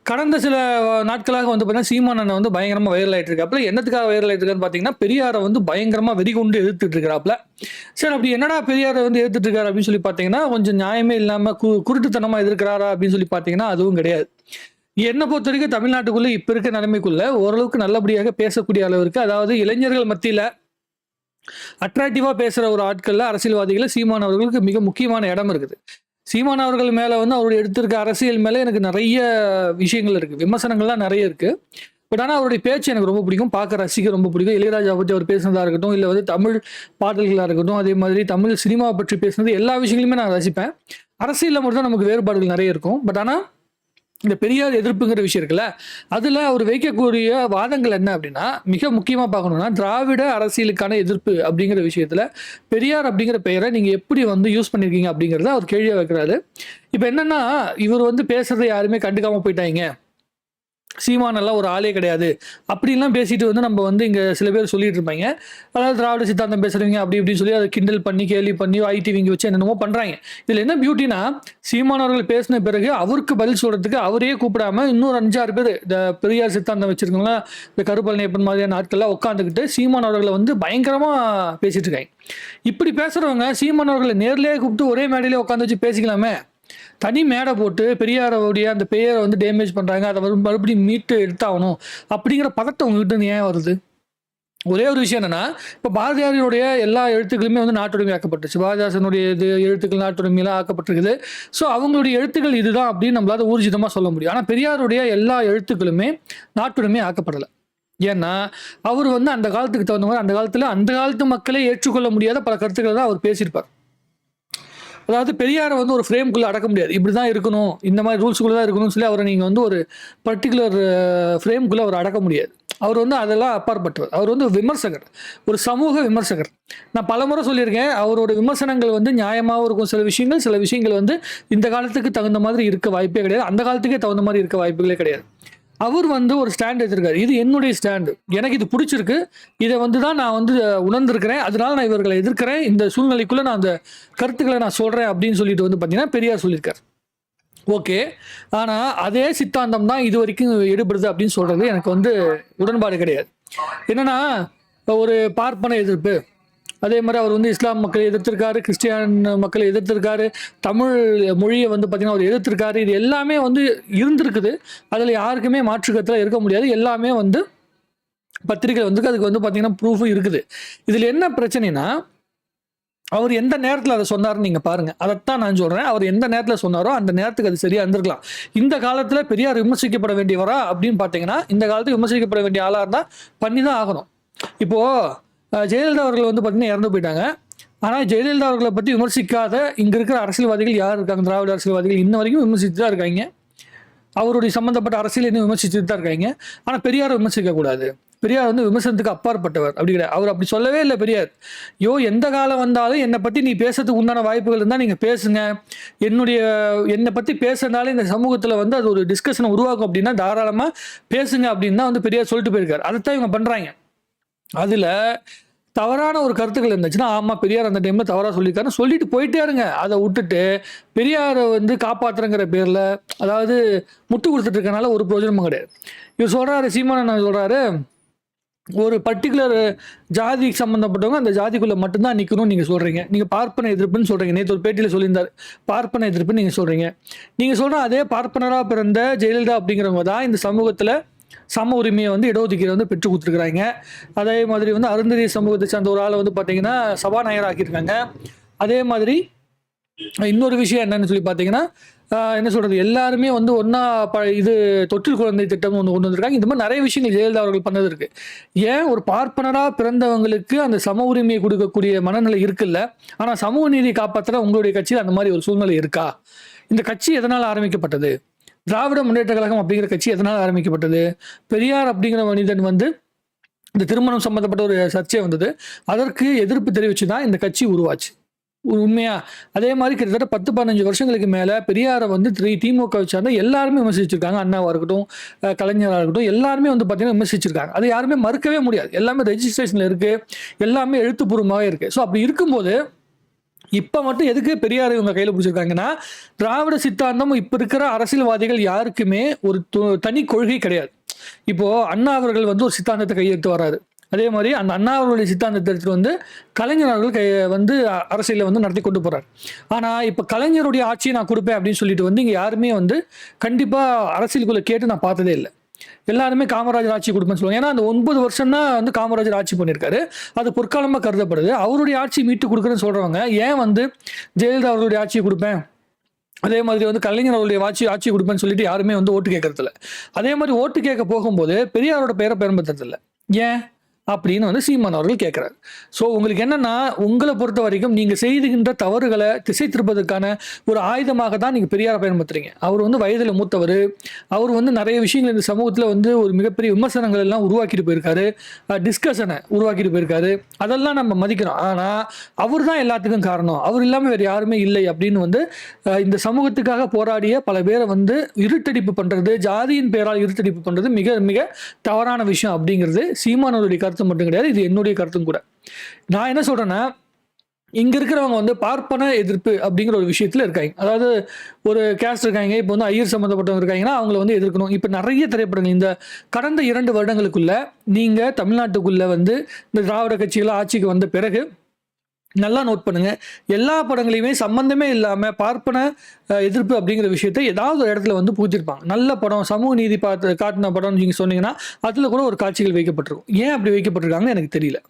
கடந்த சில நாட்களாக வந்து பார்த்தீங்கன்னா, சீமான் அண்ணன் வந்து பயங்கரமா வைரல் ஆயிட்டு இருக்காப்புல. என்னத்துக்காக வைரல் ஆயிட்டு இருக்காருன்னு பார்த்தீங்கன்னா, பெரியார வந்து பயங்கரமா வெறிகொண்டு எதிர்த்துட்டு இருக்கிறாப்புல. சரி அப்படி என்னடா பெரியார வந்து எதிர்த்துட்டு இருக்காரு அப்படின்னு சொல்லி பார்த்தீங்கன்னா, கொஞ்சம் நியாயமே இல்லாம குருட்டுத்தனமா எதிர்க்கிறாரா அப்படின்னு சொல்லி பார்த்தீங்கன்னா, அதுவும் கிடையாது. என்ன பொறுத்தவரைக்கும் தமிழ்நாட்டுக்குள்ள இப்ப இருக்க நிலைமைக்குள்ள ஓரளவுக்கு நல்லபடியாக பேசக்கூடிய அளவிற்கு, அதாவது இளைஞர்கள் மத்தியில அட்ராக்டிவா பேசுற ஒரு ஆட்கள்ல அரசியல்வாதிகள சீமான் அவர்களுக்கு மிக முக்கியமான இடம் இருக்குது. சீமான் அவர்கள் மேல வந்து அவருடைய எடுத்திருக்க அரசியல் மேல எனக்கு நெறைய விஷயங்கள் இருக்கு. விமர்சனங்கள்லாம் நெறைய இருக்கு. பட் ஆனா அவருடைய பேச்சு எனக்கு ரொம்ப பிடிக்கும். பார்க்க ரசிக்க ரொம்ப பிடிக்கும். இளையராஜா பத்தி அவர் பேசினதா இருக்கட்டும், இல்ல வந்து தமிழ் பாடல்களா இருக்கட்டும், அதே மாதிரி தமிழ் சினிமாவ பற்றி பேசினது எல்லா விஷயங்களுமே நான் ரசிப்பேன். அரசியல்ல மட்டும் தான் நமக்கு வேறுபாடுகள் நெறைய இருக்கும். பட் ஆனா இந்த பெரியார் எதிர்ப்புங்கிற விஷயம் இருக்குல்ல, அதுல அவர் வைக்கக்கூடிய வாதங்கள் என்ன அப்படின்னா, மிக முக்கியமா பார்க்கணும்னா, திராவிட அரசியலுக்கான எதிர்ப்பு அப்படிங்கிற விஷயத்துல, பெரியார் அப்படிங்கிற பெயரை நீங்க எப்படி வந்து யூஸ் பண்ணியிருக்கீங்க அப்படிங்கிறத அவர் கேள்வியா வைக்கிறாரு. இப்ப என்னன்னா, இவர் வந்து பேசுறத யாருமே கண்டுக்காம போயிட்டாய்ங்க. சீமான் எல்லாம் ஒரு ஆளே கிடையாது. அப்படிலாம் பேசிட்டு வந்து நம்ம வந்து இங்க சில பேர் சொல்லிட்டு இருப்பாய்ங்க. அதாவது திராவிட சித்தாந்தம் பேசுறவங்க அப்படி இப்படின்னு சொல்லி அத கிண்டல் பண்ணி, கேலி பண்ணி, ஐடிவிங்க வச்சு என்னென்னமோ பண்றாய்ங்க. இதுல என்ன பியூட்டினா, சீமான் அவர்கள் பேசின பிறகு அவருக்கு பதில் சொல்றதுக்கு அவரையே கூப்பிடாம இன்னொரு 5, 6 பேரு இந்த பெரியார் சித்தாந்தம் வச்சிருக்கவங்க, இந்த கருப்பழனியப்பன் மாதிரியான ஆட்கள்லாம் உட்காந்துக்கிட்டு சீமான் அவர்களை வந்து பயங்கரமா பேசிட்டு இருக்காங்க. இப்படி பேசுறவங்க சீமான் அவர்களை நேர்லயே கூப்பிட்டு ஒரே மேடையிலே உட்காந்து வச்சு பேசிக்கலாமே. தனி மேடை போட்டு பெரியாரோடைய அந்த பெயரை வந்து டேமேஜ் பண்றாங்க. அதை மறுபடியும் மீட்டு எடுத்தாகணும் அப்படிங்கிற பதட்டம் உங்ககிட்ட இருந்து ஏன் வருது? ஒரே ஒரு விஷயம் என்னன்னா, இப்ப பாரதியாருடைய எல்லா எழுத்துக்களுமே வந்து நாட்டுடைமை ஆக்கப்பட்டுச்சு. பாரதிதாசனுடைய இது எழுத்துக்கள் நாட்டுடைமையில ஆக்கப்பட்டிருக்குது. ஸோ அவங்களுடைய எழுத்துக்கள் இதுதான் அப்படின்னு நம்மளால ஊர்ஜிதமா சொல்ல முடியும். ஆனா பெரியாருடைய எல்லா எழுத்துக்களுமே நாட்டுடைமை ஆக்கப்படலை. ஏன்னா அவர் வந்து அந்த காலத்துக்கு தகுந்த மாதிரி அந்த காலத்துல அந்த காலத்து மக்களே ஏற்றுக்கொள்ள முடியாத பல கருத்துக்களை தான் அவர் பேசியிருப்பார். அதாவது பெரியாரை வந்து ஒரு ஃப்ரேம்குள்ள அடக்க முடியாது. இப்படிதான் இருக்கணும், இந்த மாதிரி ரூல்ஸ்குள்ள தான் இருக்கணும்னு சொல்லி அவரை நீங்க வந்து ஒரு பர்டிகுலர் ஃப்ரேம்குள்ள அவர் அடக்க முடியாது. அவர் வந்து அதெல்லாம் அப்பாற்பட்டவர். அவர் வந்து விமர்சகர், ஒரு சமூக விமர்சகர். நான் பலமுறை சொல்லியிருக்கேன், அவரோட விமர்சனங்கள் வந்து நியாயமாகவும் இருக்கும். சில விஷயங்கள் வந்து இந்த காலத்துக்கு தகுந்த மாதிரி இருக்க வாய்ப்பே கிடையாது. அந்த காலத்துக்கே தகுந்த மாதிரி இருக்க வாய்ப்புகளே கிடையாது. அவர் வந்து ஒரு ஸ்டாண்ட் எடுத்திருக்காரு. இது என்னுடைய ஸ்டாண்டு, எனக்கு இது பிடிச்சிருக்கு, இதை வந்து தான் நான் வந்து உணர்ந்திருக்கிறேன், அதனால நான் இவர்களை எதிர்க்கிறேன், இந்த சூழ்நிலைக்குள்ள நான் அந்த கருத்துக்களை நான் சொல்றேன் அப்படின்னு சொல்லிட்டு வந்து பார்த்தீங்கன்னா பெரியார் சொல்லியிருக்காரு. ஓகே. ஆனா அதே சித்தாந்தம் தான் இது வரைக்கும் எடுபடுது அப்படின்னு சொல்றது எனக்கு வந்து உடன்பாடு கிடையாது. என்னன்னா, ஒரு பார்ப்பன எதிர்ப்பு, அதே மாதிரி அவர் வந்து இஸ்லாம் மக்களை எதிர்த்திருக்காரு, கிறிஸ்டியன் மக்களை எதிர்த்திருக்காரு, தமிழ் மொழியை வந்து பார்த்தீங்கன்னா அவர் எதிர்த்திருக்காரு. இது எல்லாமே வந்து இருந்திருக்குது. அதில் யாருக்குமே மாற்றுக்கத்தில் இருக்க முடியாது. எல்லாமே வந்து பத்திரிகை வந்து அதுக்கு வந்து பார்த்தீங்கன்னா ப்ரூஃபும் இருக்குது. இதில் என்ன பிரச்சனைனா, அவர் எந்த நேரத்தில் அதை சொன்னார்னு நீங்கள் பாருங்கள். அதைத்தான் நான் சொல்கிறேன். அவர் எந்த நேரத்தில் சொன்னாரோ அந்த நேரத்துக்கு அது சரியாக இருந்திருக்கலாம். இந்த காலத்தில் பெரியார் விமர்சிக்கப்பட வேண்டியவரா அப்படின்னு பார்த்தீங்கன்னா, இந்த காலத்துக்கு விமர்சிக்கப்பட வேண்டிய ஆளாக இருந்தால் பண்ணி தான் ஆகணும். இப்போது ஜெயலலிதா அவர்கள் வந்து பார்த்தீங்கன்னா இறந்து போயிட்டாங்க. ஆனால் ஜெயலலிதா அவர்களை பற்றி விமர்சிக்காத இங்கே இருக்கிற அரசியல்வாதிகள் யார் இருக்காங்க? திராவிட அரசியல்வாதிகள் இன்ன வரைக்கும் விமர்சித்து தான் இருக்காங்க. அவருடைய சம்பந்தப்பட்ட அரசியல் இன்னும் விமர்சிச்சுட்டு தான் இருக்காங்க. ஆனால் பெரியாரை விமர்சிக்கக்கூடாது. பெரியார் வந்து விமர்சனத்துக்கு அப்பாற்பட்டவர் அப்படி கிடையாது. அவர் அப்படி சொல்லவே இல்லை பெரியார். எந்த காலம் வந்தாலும் என்னை பற்றி நீ பேசுறதுக்கு உண்டான வாய்ப்புகள் இருந்தால் நீங்கள் பேசுங்க. என்னை பற்றி பேசுறதுனால இந்த சமூகத்தில் வந்து அது ஒரு டிஸ்கஷனை உருவாக்கும் அப்படின்னா தாராளமாக பேசுங்க அப்படின்னு தான் வந்து பெரியார் சொல்லிட்டு போயிருக்காரு. அதைத்தான் இவங்க பண்ணுறாங்க. அதில் தவறான ஒரு கருத்துக்கள் இருந்துச்சுன்னா, ஆமா பெரியார் அந்த டைம்ல தவறா சொல்லியிருக்காருன்னு சொல்லிட்டு போயிட்டே இருங்க. அதை விட்டுட்டு பெரியாரை வந்து காப்பாற்றுறங்கிற பேர்ல, அதாவது முட்டு கொடுத்துட்டு இருக்கனால ஒரு பிரயோஜனமும் கிடையாது. இவர் சொல்றாரு, சீமானன் சொல்றாரு, ஒரு பர்டிகுலர் ஜாதி சம்பந்தப்பட்டவங்க அந்த ஜாதிக்குள்ள மட்டும்தான் நிற்கணும்னு நீங்க சொல்றீங்க. நீங்க பார்ப்பன எதிர்ப்புன்னு சொல்றீங்க. நேற்று ஒரு பேட்டியில சொல்லியிருந்தாரு, பார்ப்பன எதிர்ப்புன்னு நீங்க சொல்றீங்க. நீங்க சொல்ற அதே பார்ப்பனரா பிறந்த ஜெயலலிதா அப்படிங்கிறவங்க தான் இந்த சமூகத்துல சம உரிமையை வந்து இடஒதுக்கீடு வந்து பெற்று கொடுத்துருக்குறாங்க. அதே மாதிரி வந்து அருந்ததி சமூகத்தை சார்ந்த ஒரு ஆளை வந்து பார்த்தீங்கன்னா சபாநாயகர் ஆக்கியிருக்காங்க. அதே மாதிரி இன்னொரு விஷயம் என்னன்னு சொல்லி பார்த்தீங்கன்னா, என்ன சொல்றது, எல்லாருமே வந்து ஒன்னா இது தொற்றில் குழந்தை திட்டம் ஒன்று கொண்டு வந்திருக்காங்க. இந்த மாதிரி நிறைய விஷயங்கள் ஜெயலலிதா அவர்கள் பண்ணது இருக்கு. ஏன் ஒரு பார்ப்பனரா பிறந்தவங்களுக்கு அந்த சம உரிமையை கொடுக்கக்கூடிய மனநிலை இருக்குல்ல, ஆனால் சமூக நீதியை காப்பாற்ற உங்களுடைய கட்சியில் அந்த மாதிரி ஒரு சூழ்நிலை இருக்கா? இந்த கட்சி எதனால் ஆரம்பிக்கப்பட்டது? திராவிட முன்னேற்ற கழகம் அப்படிங்கிற கட்சி எதனால் ஆரம்பிக்கப்பட்டது? பெரியார் அப்படிங்கிற மனிதன் வந்து இந்த திருமணம் சம்பந்தப்பட்ட ஒரு சர்ச்சை வந்தது, அதற்கு எதிர்ப்பு தெரிவித்து தான் இந்த கட்சி உருவாச்சு. உண்மையா? அதே மாதிரி கிட்டத்தட்ட 10-15 வருஷங்களுக்கு மேல பெரியாரை வந்து திமுக சார்ந்த எல்லாருமே விமர்சிச்சிருக்காங்க. அண்ணாவா இருக்கட்டும், கலைஞராக இருக்கட்டும், எல்லாருமே வந்து பார்த்தீங்கன்னா விமர்சிச்சிருக்காங்க. அது யாருமே மறுக்கவே முடியாது. எல்லாமே ரெஜிஸ்ட்ரேஷன்ல இருக்கு, எல்லாமே எழுத்துப்பூர்வமாகவே இருக்கு. ஸோ அப்படி இருக்கும்போது இப்போ மட்டும் எதுக்கு பெரியார் இவங்க கையில் பிடிச்சிருக்காங்கன்னா, திராவிட சித்தாந்தம் இப்போ இருக்கிற அரசியல்வாதிகள் யாருக்குமே ஒரு தனி கொள்கை கிடையாது. இப்போ அண்ணா அவர்கள் வந்து ஒரு சித்தாந்தத்தை கையெழுத்து வராரு. அதே மாதிரி அந்த அண்ணா அவர்களுடைய சித்தாந்தத்தை எடுத்துட்டு வந்து கலைஞர் அவர்கள் வந்து அரசியலை வந்து நடத்தி கொண்டு போறாரு. ஆனால் இப்போ கலைஞருடைய ஆட்சியை நான் கொடுப்பேன் அப்படின்னு சொல்லிட்டு வந்து இங்கே யாருமே வந்து கண்டிப்பாக அரசியலுக்குள்ள கேட்டு நான் பார்த்ததே இல்லை. எல்லாருமே காமராஜர் ஆட்சி கொடுப்பேன்னு சொல்லுவாங்க. ஏன்னா அந்த 9 வருஷம் தான் வந்து காமராஜர் ஆட்சி பண்ணியிருக்காரு. அது பொற்காலமாக கருதப்படுது. அவருடைய ஆட்சி மீட்டு கொடுக்குறேன்னு சொல்றவங்க ஏன் வந்து ஜெயலலிதா அவர்களுடைய ஆட்சியை கொடுப்பேன், அதே மாதிரி வந்து கலைஞர் அவருடைய ஆட்சி கொடுப்பேன்னு சொல்லிட்டு யாருமே வந்து ஓட்டு கேட்கறதில்ல. அதே மாதிரி ஓட்டு கேட்க போகும்போது பெரியாரோட பெயரை பயன்படுத்துறதில்ல. ஏன் அப்படின்னு வந்து சீமான் அவர்கள் கேட்கிறார். ஸோ உங்களுக்கு என்னன்னா, உங்களை பொறுத்த வரைக்கும் நீங்க செய்துகின்ற தவறுகளை திசை திருப்பதற்கான ஒரு ஆயுதமாக தான் நீங்க பெரியாரை பயன்படுத்துறீங்க. அவர் வந்து வயதில் மூத்தவர். அவர் வந்து நிறைய விஷயங்கள் இந்த சமூகத்தில் வந்து ஒரு மிகப்பெரிய விமர்சனங்கள் எல்லாம் உருவாக்கிட்டு போயிருக்காரு, டிஸ்கஷனை உருவாக்கிட்டு போயிருக்காரு. அதெல்லாம் நம்ம மதிக்கிறோம். ஆனால் அவர் தான் எல்லாத்துக்கும் காரணம், அவர் இல்லாமல் வேறு யாருமே இல்லை அப்படின்னு வந்து இந்த சமூகத்துக்காக போராடிய பல பேரை வந்து இருட்டடிப்பு பண்றது, ஜாதியின் பேரால் இருட்டடிப்பு பண்றது மிக மிக தவறான விஷயம் அப்படிங்கிறது சீமானவருடைய கருத்து மட்டும் கிடையாது, இது என்னுடைய கருத்தும் கூட. நான் என்ன சொல்றேன்னா, இங்க இருக்கிறவங்க வந்து பார்ப்பன எதிர்ப்பு அப்படிங்கிற ஒரு விஷயத்துல இருக்காங்க. அதாவது ஒரு கேஸ்ட் இருக்காங்க, இப்போ வந்து ஐயர் சம்மந்தப்பட்டவங்க இருக்காங்கன்னா அவங்கள வந்து எதிர்க்கணும். இப்போ நிறைய திரைப்படங்கள் இந்த கடந்த 2 வருடங்களுக்குள்ள நீங்க தமிழ்நாட்டுக்குள்ள வந்து இந்த திராவிட கட்சிகள் ஆட்சிக்கு வந்த பிறகு நல்லா நோட் பண்ணுங்க, எல்லா படங்களையுமே சம்பந்தமே இல்லாம பார்ப்பன எதிர்ப்பு அப்படிங்கிற விஷயத்தை ஏதாவது ஒரு இடத்துல வந்து பூத்திருப்பாங்க. நல்ல படம், சமூக நீதி காட்டின படம்னு நீங்க சொன்னீங்கன்னா அதுல கூட ஒரு காட்சிகள் வைக்கப்பட்டிருக்கும். ஏன் அப்படி வைக்கப்பட்டிருக்காங்கன்னு எனக்கு தெரியல.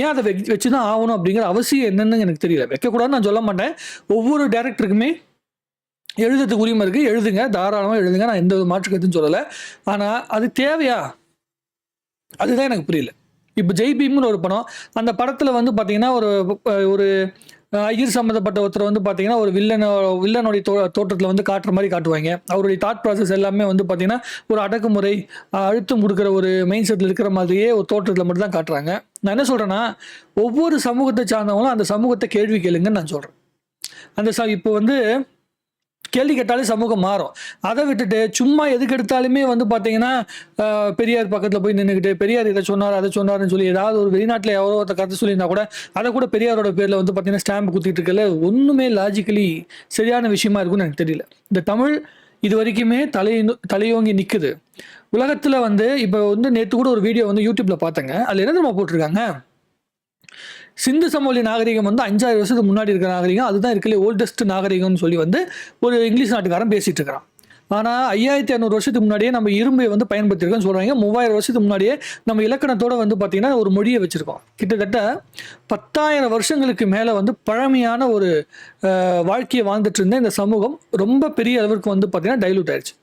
ஏன் அதை வச்சுதான் ஆகணும் அப்படிங்கிற அவசியம் என்னன்னு எனக்கு தெரியல. வைக்கக்கூடாதுன்னு நான் சொல்ல மாட்டேன். ஒவ்வொரு டைரக்டருக்குமே எழுதுறதுக்கு உரிமை இருக்கு, எழுதுங்க, தாராளமாக எழுதுங்க, நான் எந்த ஒரு மாற்று கருத்துன்னு சொல்லலை. ஆனா அது தேவையா, அதுதான் எனக்கு புரியல. இப்போ ஜெய் பீம்னு ஒரு படம், அந்த படத்தில் வந்து பார்த்தீங்கன்னா ஒரு ஐயர் சம்மந்தப்பட்ட ஒருத்தர் வந்து பார்த்தீங்கன்னா ஒரு வில்லனுடைய தோற்றத்தில் வந்து காட்டுற மாதிரி காட்டுவாங்க. அவருடைய தாட் ப்ராசஸ் எல்லாமே வந்து பார்த்தீங்கன்னா ஒரு அடக்குமுறை, அழுத்தம் கொடுக்குற ஒரு மைண்ட் செட்டில் இருக்கிற மாதிரியே ஒரு தோற்றத்தில் மட்டும் தான் காட்டுறாங்க. நான் என்ன சொல்கிறேன்னா, ஒவ்வொரு சமூகத்தை சார்ந்தவங்களும் அந்த சமூகத்தை கேள்வி கேளுங்கன்னு நான் சொல்கிறேன். இப்போ வந்து கேள்வி கேட்டாலே சமூகம் மாறும். அதை விட்டுட்டு சும்மா எதுக்கு எடுத்தாலுமே வந்து பார்த்தீங்கன்னா பெரியார் பக்கத்தில் போய் நின்றுக்கிட்டு பெரியார் இதை சொன்னார் அதை சொன்னார்னு சொல்லி ஏதாவது ஒரு வெளிநாட்டில் எவ்வளோ ஒருத்த கருத்து சொல்லியிருந்தா கூட அதை கூட பெரியாரோட பேரில் வந்து பார்த்தீங்கன்னா ஸ்டாம்ப் குத்திட்டு இருக்கல, ஒன்றுமே லாஜிக்கலி சரியான விஷயமா இருக்குன்னு எனக்கு தெரியல. இந்த தமிழ் இது வரைக்குமே தலையோங்கி நிற்குது உலகத்தில். வந்து இப்போ வந்து நேற்று கூட ஒரு வீடியோ வந்து யூடியூப்ல பார்த்தேங்க. அதில் என்ன தெரியுமா போட்டிருக்காங்க, சிந்து சமவெளி நாகரிகம் வந்து 5000 வருஷத்துக்கு முன்னாடி இருக்கிற நாகரிகம், அதுதான் இருக்கலே ஓல்டஸ்ட் நாகரிகம்னு சொல்லி வந்து ஒரு இங்கிலீஷ் நாட்டுக்காரன் பேசிட்டு இருக்கிறான். ஆனால் 5500 வருஷத்துக்கு முன்னாடியே நம்ம இரும்பை வந்து பயன்படுத்திருக்கோம்னு சொல்கிறாங்க. 3000 வருஷத்துக்கு முன்னாடியே நம்ம இலக்கணத்தோடு வந்து பார்த்திங்கன்னா ஒரு மொழியை வச்சுருக்கோம். கிட்டத்தட்ட 10,000 வருஷங்களுக்கு மேலே வந்து பழமையான ஒரு வாழ்க்கையை வாழ்ந்துட்டு இருந்த இந்த சமூகம் ரொம்ப பெரிய அளவுக்கு வந்து பார்த்திங்கன்னா டைலூட் ஆயிடுச்சு.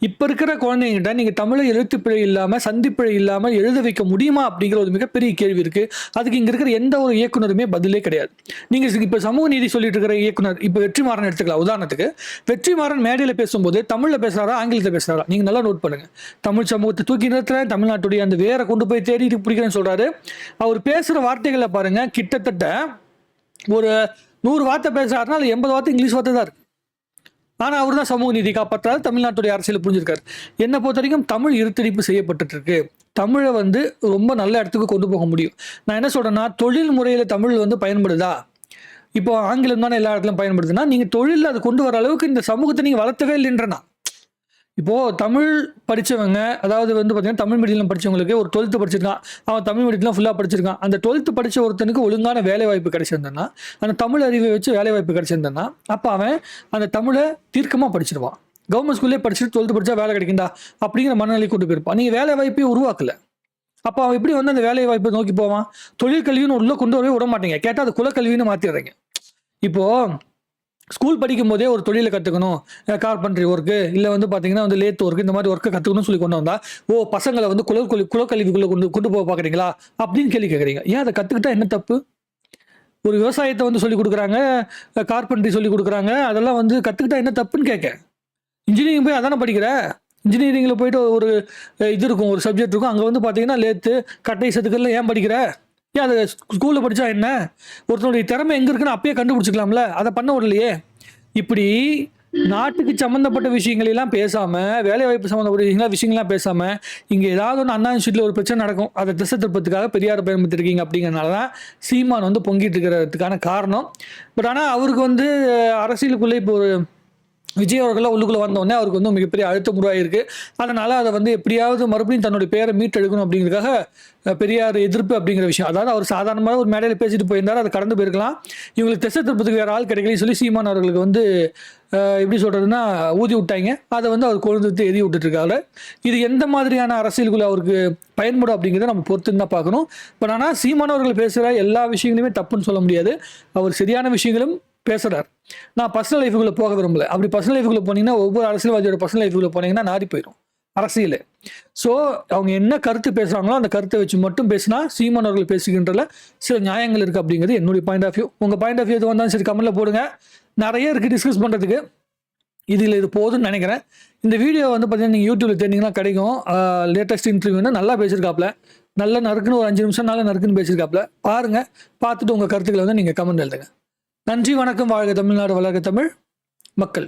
இப்போ இருக்கிற குழந்தைங்கிட்ட நீங்கள் தமிழை எழுத்துப்பிழை இல்லாமல் சந்திப்பிழை இல்லாமல் எழுத வைக்க முடியுமா அப்படிங்கிற ஒரு மிகப்பெரிய கேள்வி இருக்குது. அதுக்கு இங்கே இருக்கிற எந்த ஒரு இயக்குனருமே பதிலே கிடையாது. நீங்கள் இப்போ சமூக நீதி சொல்லிட்டு இருக்கிற இயக்குனர் இப்போ வெற்றிமாறன் எடுத்துக்கலாம். உதாரணத்துக்கு வெற்றிமாறன் மேடையில் பேசும்போது தமிழில் பேசுகிறாரா ஆங்கிலத்தில் பேசுகிறாரா நீங்கள் நல்லா நோட் பண்ணுங்கள். தமிழ் சமூகத்தை தூக்கி நிறுத்துறேன், தமிழ்நாட்டுடைய அந்த வேரை கொண்டு போய் தேடிட்டு பிடிக்கிறேன்னு சொல்கிறாரு. அவர் பேசுகிற வார்த்தைகளை பாருங்கள், கிட்டத்தட்ட ஒரு 100 வார்த்தை பேசுகிறாருன்னா அது 80 வார்த்தை இங்கிலீஷ் வார்த்தை தான் இருக்குது. ஆனால் அவர் தான் சமூக நீதி காப்பாற்றாரு, தமிழ்நாட்டுடைய அரசியல் புரிஞ்சிருக்காரு. என்னை பொறுத்த வரைக்கும் தமிழ் இருட்டடிப்பு செய்யப்பட்டு இருக்கு. தமிழை வந்து ரொம்ப நல்ல இடத்துக்கு கொண்டு போக முடியும். நான் என்ன சொல்றேன்னா, தொழில் முறையில் தமிழ் வந்து பயன்படுதா, இப்போ ஆங்கிலம் தானே எல்லா இடத்துலையும் பயன்படுதுன்னா நீங்கள் தொழிலில் அது கொண்டு வர அளவுக்கு இந்த சமூகத்தை நீங்கள் வளர்த்தவே இல்லைன்றனா. இப்போது தமிழ் படித்தவங்க, அதாவது வந்து பார்த்தீங்கன்னா தமிழ் மீடியம் படித்தவங்களுக்கு ஒரு 12th படிச்சிருக்கான், அவன் தமிழ் மீடியத்தில் ஃபுல்லாக படிச்சிருக்கான். அந்த 12th படித்த ஒருத்தனுக்கு ஒழுங்கான வேலை வாய்ப்பு கிடைச்சிருந்தேன்னா, அந்த தமிழ் அறிவை வச்சு வேலை வாய்ப்பு கிடைச்சிருந்தேன்னா, அப்போ அவன் அந்த தமிழை தீர்க்கமாக படிச்சிருவான். கவர்மெண்ட் ஸ்கூல்லே படிச்சுட்டு 12th படித்தா வேலை கிடைக்குண்டா அப்படிங்கிற மனநிலை கொண்டு போயிருப்பான். நீங்கள் வேலை வாய்ப்பே உருவாக்கல, அப்போ அவன் எப்படி வந்து அந்த வேலை வாய்ப்பை நோக்கி போவான்? தொழிற்கல்வின்னு உள்ளே கொண்டு வரவே விட மாட்டீங்க, கேட்டால் அது குலக்கல்வின்னு மாற்றிடுறீங்க. இப்போது ஸ்கூல் படிக்கும் போதே ஒரு தொழிலை கற்றுக்கணும், கார்பென்ட்ரி ஒர்க்கு இல்லை வந்து பார்த்தீங்கன்னா வந்து லேத் ஒர்க்கு, இந்த மாதிரி ஒர்க்கை கற்றுக்கணும்னு சொல்லி கொண்டு வந்தா, பசங்களை வந்து குலக்கல்விக்குள்ளே கொண்டு போக பார்க்குறீங்களா அப்படின்னு கேள்வி கேட்குறீங்க. ஏன் அதை கற்றுக்கிட்டா என்ன தப்பு? ஒரு விவசாயத்தை வந்து சொல்லிக் கொடுக்குறாங்க, கார்பென்ட்ரி சொல்லிக் கொடுக்குறாங்க, அதெல்லாம் வந்து கற்றுக்கிட்டா என்ன தப்புன்னு கேட்க. இன்ஜினியரிங் போய் அதானே படிக்கிற, இன்ஜினியரிங்கில் போயிட்டு ஒரு இது இருக்கும், ஒரு சப்ஜெக்ட் இருக்கும், அங்கே வந்து பார்த்தீங்கன்னா லேத்து கட்டை சத்துக்கள்லாம் ஏன் படிக்கிற? ஏன் அதை ஸ்கூலில் படித்தா என்ன? ஒருத்தனுடைய திறமை எங்கே இருக்குன்னு அப்பயே கண்டுபிடிச்சிக்கலாம்ல, அதை பண்ண விடலையே. இப்படி நாட்டுக்கு சம்மந்தப்பட்ட விஷயங்கள் எல்லாம் பேசாம, வேலைவாய்ப்பு சம்மந்தப்பட்ட விஷயங்கள்லாம் பேசாம, இங்க ஏதாவது ஒண்ணு அண்ணா யூனிவர்சிட்டில ஒரு பிரச்சனை நடக்கும். அத திசை திருப்பத்துக்காக பெரியார பயன்படுத்தியிருக்கீங்க அப்படிங்கிறனால தான் சீமான் வந்து பொங்கிட்டு இருக்கிறதுக்கான காரணம். பட் ஆனா அவருக்கு வந்து அரசியலுக்குள்ள இப்போ ஒரு விஜய் அவர்கள்லாம் உள்ளுக்குள்ள வந்த உடனே அவருக்கு வந்து மிகப்பெரிய அழுத்தம் உருவாகிருக்கு. அதனால அத வந்து எப்படியாவது மறுபடியும் தன்னுடைய பேரை மீட்டெடுக்கணும் அப்படிங்கிறதுக்காக பெரியார் எதிர்ப்பு அப்படிங்கிற விஷயம். அதாவது அவர் சாதாரணமா ஒரு மேடையில பேசிட்டு போயிருந்தாரு. அத கடந்து போயிருக்கலாம். இவங்களுக்கு திசை திருப்பத்துக்கு வேற ஆள் கிடைக்கலன்னு சொல்லி சீமான் அவர்களுக்கு வந்து எப்படி சொல்றதுன்னா ஊதி விட்டாய்ங்க. அத வந்து அவர் கொழுந்து விட்டு எரிய விட்டுட்டு இருக்காரு. இது எந்த மாதிரியான அரசியலுக்குள்ள அவருக்கு பயன்படும் அப்படிங்கிறத நம்ம பொறுத்து தான் பார்க்கணும். பட் ஆனா சீமான் அவர்கள் பேசுற எல்லா விஷயங்களையுமே தப்புன்னு சொல்ல முடியாது. அவர் சரியான விஷயங்களும் பேசுறார். நான் பர்சனல் லைஃபுக்குள்ள போக விரும்பல. அப்படி பர்சனல் லைஃபுக்குள்ள போனீங்கன்னா ஒவ்வொரு அரசியல்வாதியோட பர்சனல் லைஃபுக்குள்ள போனீங்கன்னா நாரி போயிடும் அரசியல். ஸோ அவங்க என்ன கருத்து பேசுறாங்களோ அந்த கருத்தை வச்சு மட்டும் பேசினா சீமான் அவர்கள் பேசுகின்றல சில நியாயங்கள் இருக்கு அப்படிங்கிறது என்னுடைய பாயிண்ட் ஆஃப் வியூ. உங்க பாயிண்ட் ஆஃப் வியூ எது வந்தாலும் சரி கமெண்ட்ல போடுங்க. நிறைய இருக்கு டிஸ்கஸ் பண்றதுக்கு. இது போதும்னு நினைக்கிறேன். இந்த வீடியோ வந்து பார்த்தீங்கன்னா நீங்கள் யூடியூப்ல தேடிங்கன்னா கிடைக்கும். லேட்டஸ்ட் இன்டர்வியூன்னு நல்லா பேசியிருக்காப்ல. நல்ல நறுக்குன்னு ஒரு 5 நிமிஷம் நல்லா நறுக்குன்னு பேசியிருக்காப்ல. பாருங்க, பார்த்துட்டு உங்க கருத்துக்களை வந்து நீங்க கமெண்ட் எழுதுங்க. நன்றி, வணக்கம். வாழ்க தமிழ்நாடு, வளர்க தமிழ் மக்கள்.